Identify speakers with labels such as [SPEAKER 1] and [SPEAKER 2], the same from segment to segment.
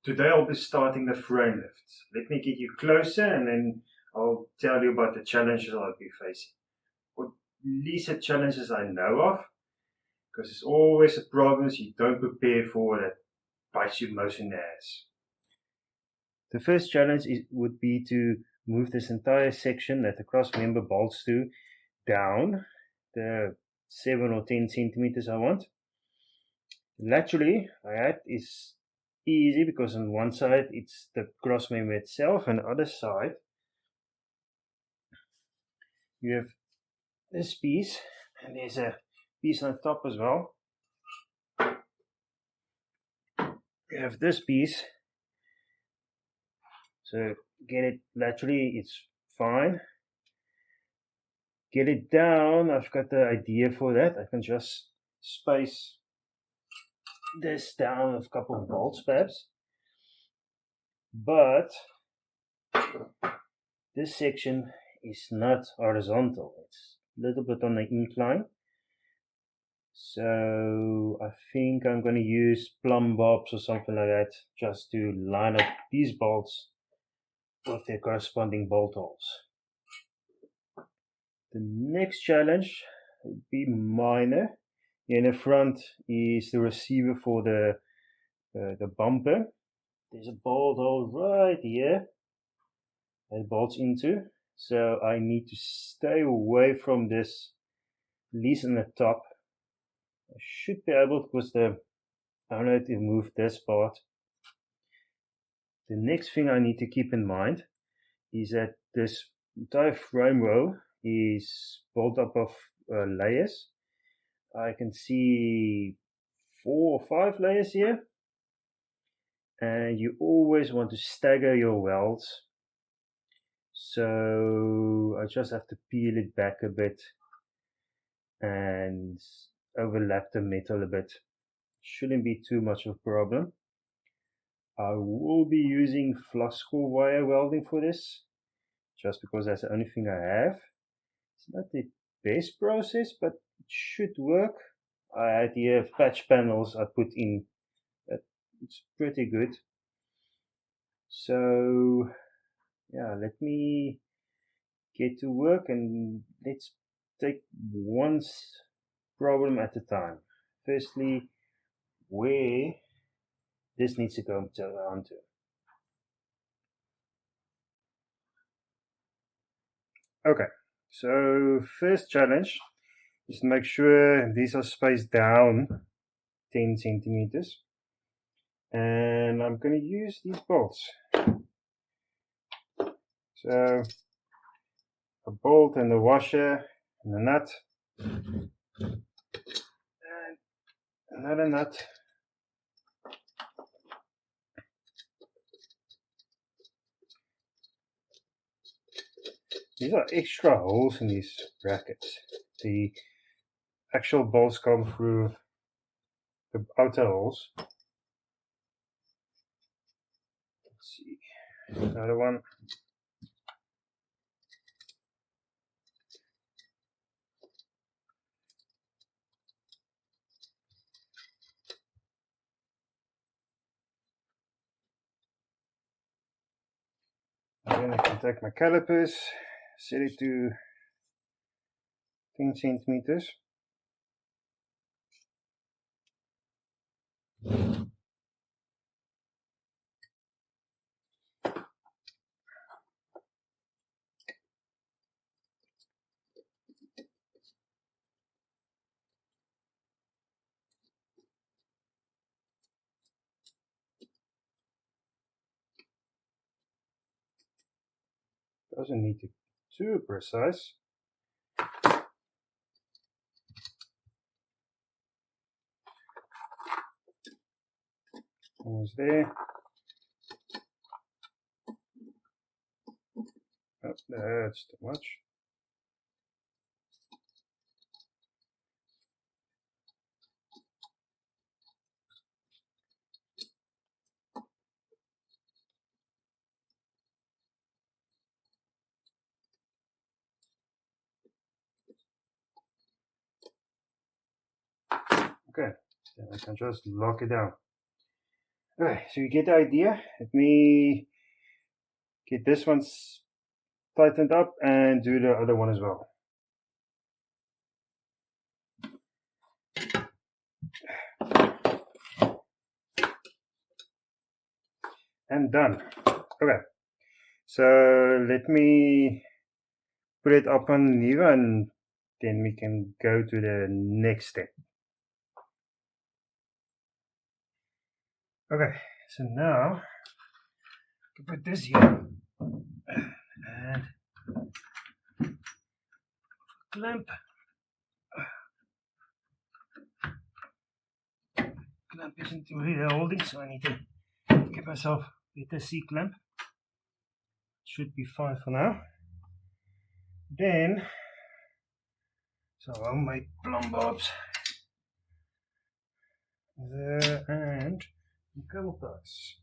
[SPEAKER 1] Today I'll be starting the frame lift. Let me get you closer and then I'll tell you about the challenges I'll be facing. Or at least the challenges I know of, because there's always a problem you don't prepare for that bites you most in the ass. The first challenge would be to move this entire section that the cross member bolts to down the 7 or 10 centimeters I want. Laterally, that is easy because on one side it's the cross member itself, and the other side you have this piece, and there's a piece on top as well. You have this piece, so get it laterally, it's fine. Get it down, I've got the idea for that. I can just space this down with a couple of bolts perhaps, but this section is not horizontal, it's a little bit on the incline, so I think I'm going to use plumb bobs or something like that just to line up these bolts with their corresponding bolt holes. The next challenge would be minor. In the front is the receiver for the bumper. There's a bolt hole right here that bolts into, so I need to stay away from this, at least on the top. I should be able, because I don't know to move this part. The next thing I need to keep in mind is that this entire frame row is built up of layers. I can see 4 or 5 layers here, and you always want to stagger your welds, so I just have to peel it back a bit and overlap the metal a bit. Shouldn't be too much of a problem. I will be using flux core wire welding for this, just because that's the only thing I have. It's not the best process, but it should work. I had here patch panels I put in. It's pretty good. So yeah, let me get to work and let's take one problem at a time. Firstly, where this needs to go down to. Okay, so first challenge is to make sure these are spaced down 10 centimeters, and I'm going to use these bolts. So a bolt and a washer and a nut and another nut. These are extra holes in these brackets. The actual bolts come through the outer holes. Let's see, another one. And then I can take my calipers, set it to 10 centimeters. Doesn't need to be too precise. Almost there. Oh, that's too much. Okay, then I can just lock it down. Okay, so you get the idea. Let me get this one tightened up and do the other one as well. And done. Okay, so let me put it up on Niva and then we can go to the next step. Okay, so now put this here and clamp isn't really holding, so I need to give myself a C-clamp. Should be fine for now. Then, so I'll make plumb bobs there and cable ties.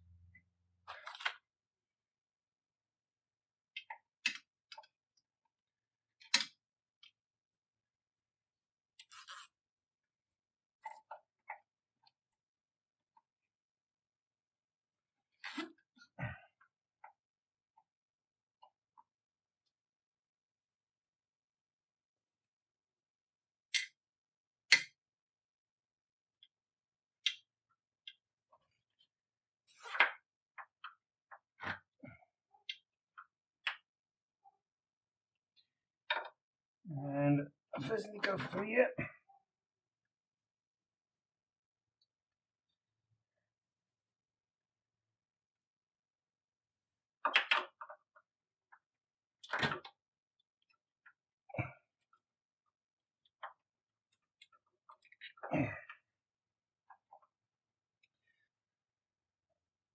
[SPEAKER 1] And first we go through here.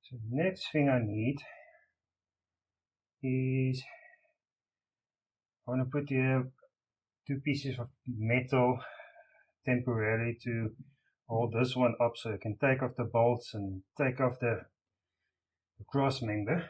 [SPEAKER 1] So the next thing I need is I want to put here 2 pieces of metal temporarily to hold this one up so I can take off the bolts and take off the cross member.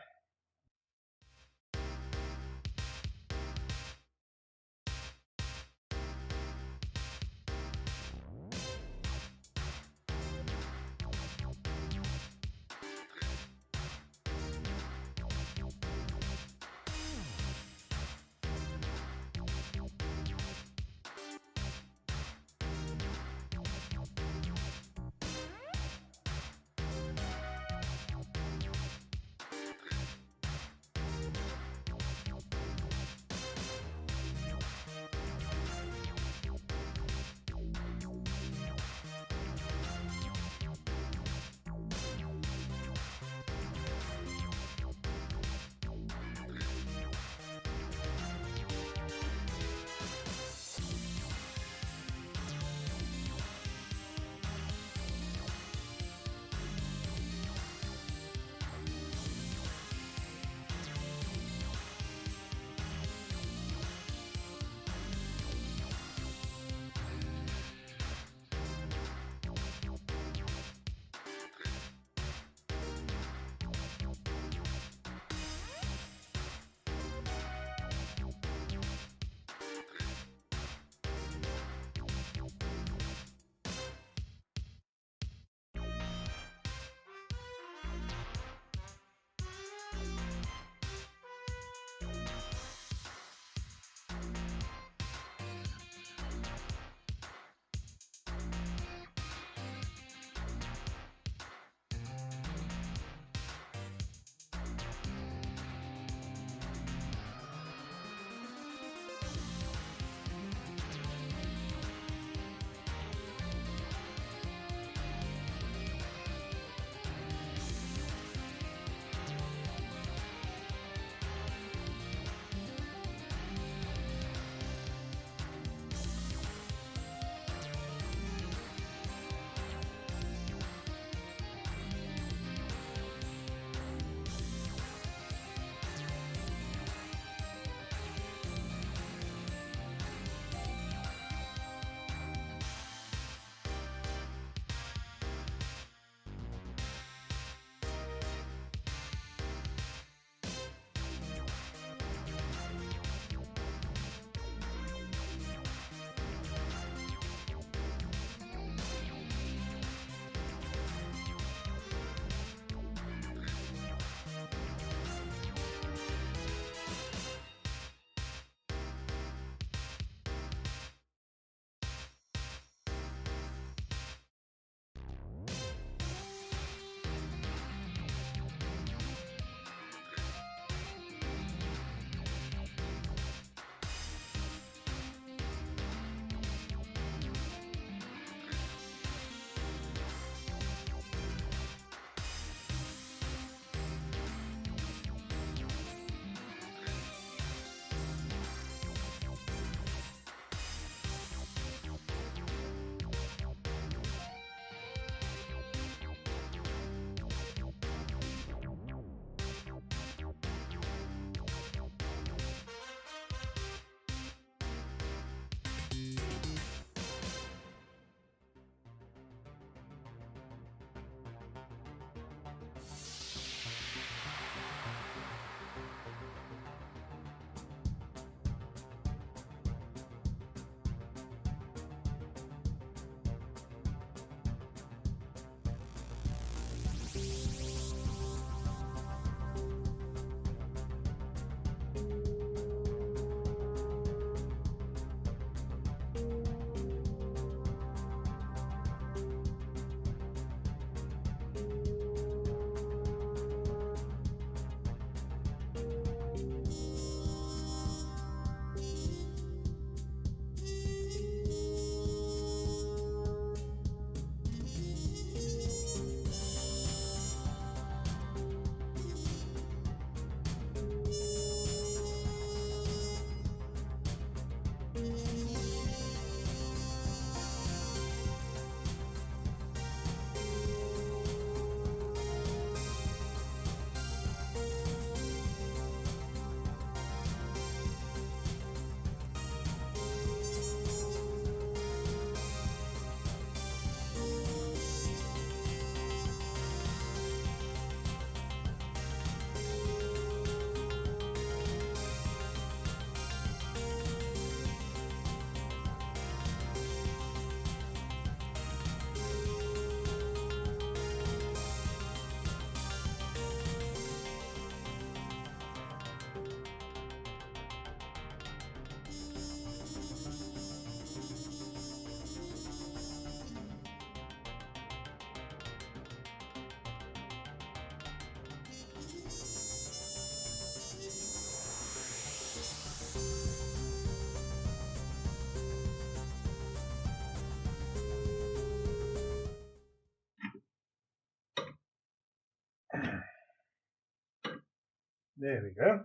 [SPEAKER 1] There we go.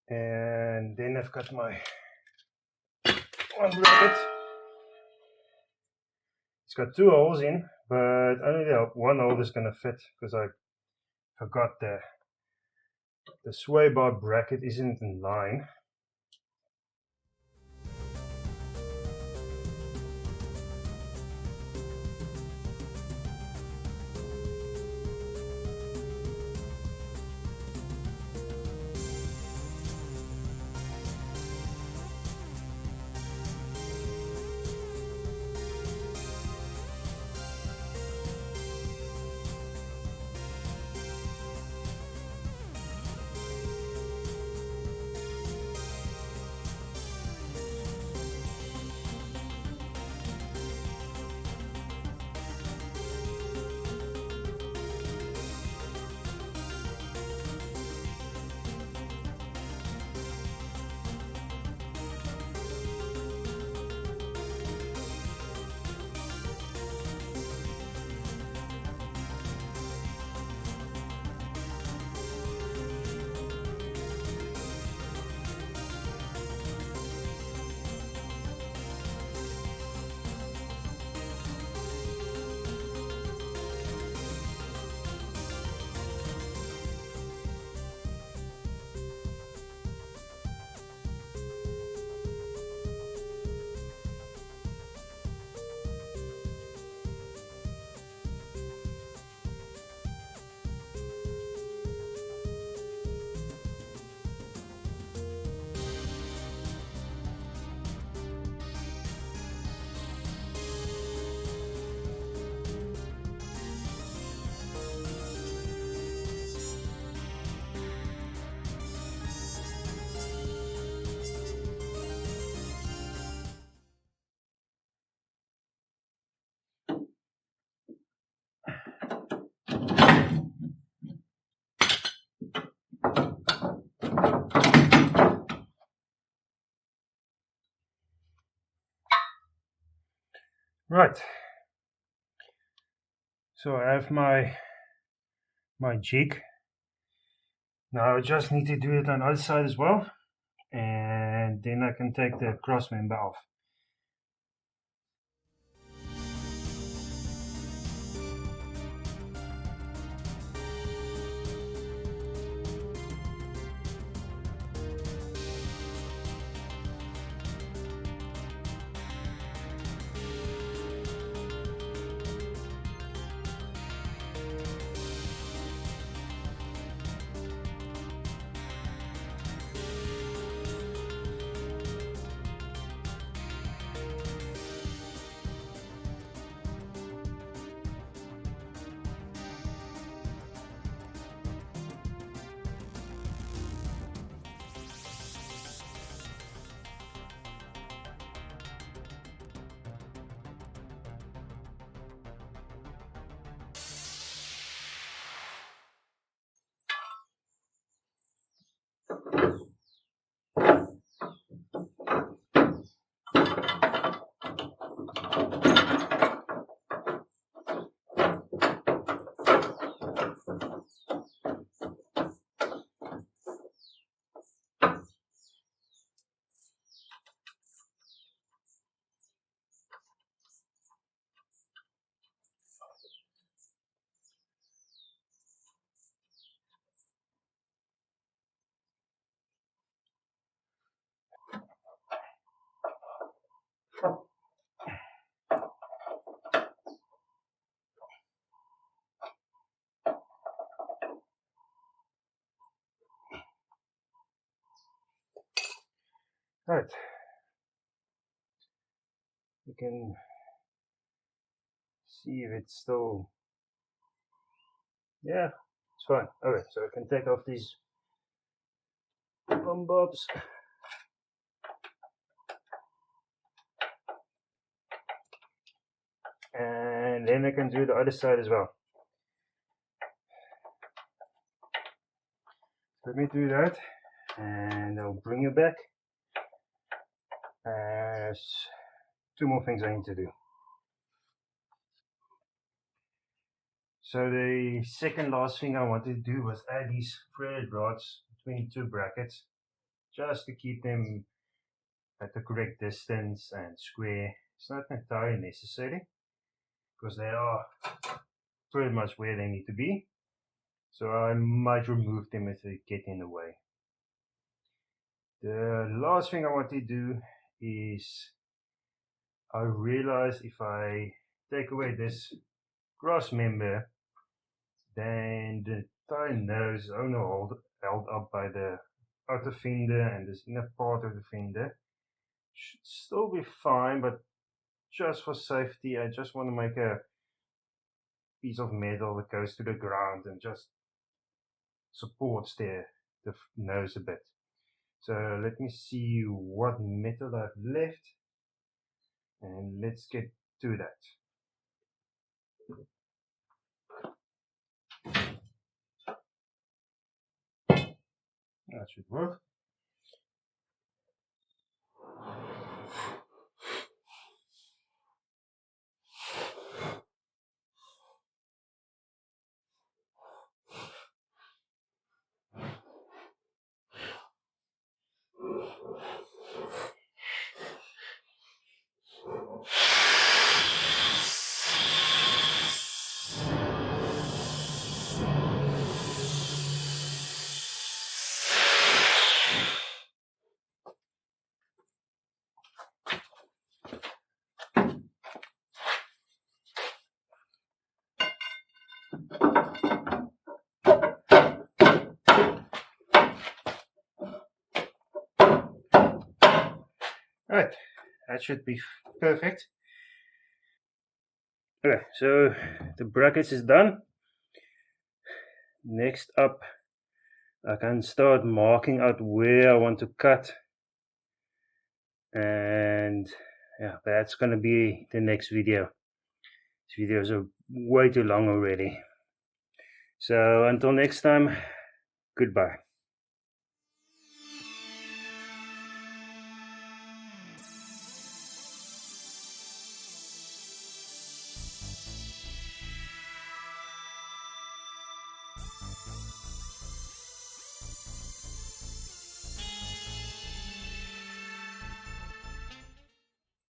[SPEAKER 1] And then I've got my one bracket. It's got 2 holes in, but only one hole is going to fit because I forgot the sway bar bracket isn't in line. Right. So I have my jig. Now I just need to do it on the other side as well, and then I can take the cross member off. Right. You can see if it's still, yeah, it's fine. Okay, so I can take off these plumb bobs. And then I can do the other side as well. Let me do that, and I'll bring you back. There's 2 more things I need to do. So the second last thing I wanted to do was add these threaded rods between two brackets, just to keep them at the correct distance and square. It's not entirely necessary because they are pretty much where they need to be. So I might remove them if they get in the way. The last thing I want to do is I realize if I take away this cross member, then the entire nose is only held up by the outer fender and this inner part of the fender. Should still be fine, but just for safety, I just want to make a piece of metal that goes to the ground and just supports the nose a bit. So let me see what metal I've left, and let's get to that. That should work. Right, that should be perfect. Okay, so the brackets is done. Next up, I can start marking out where I want to cut, and yeah, that's gonna be the next video. These videos are way too long already. So until next time, goodbye.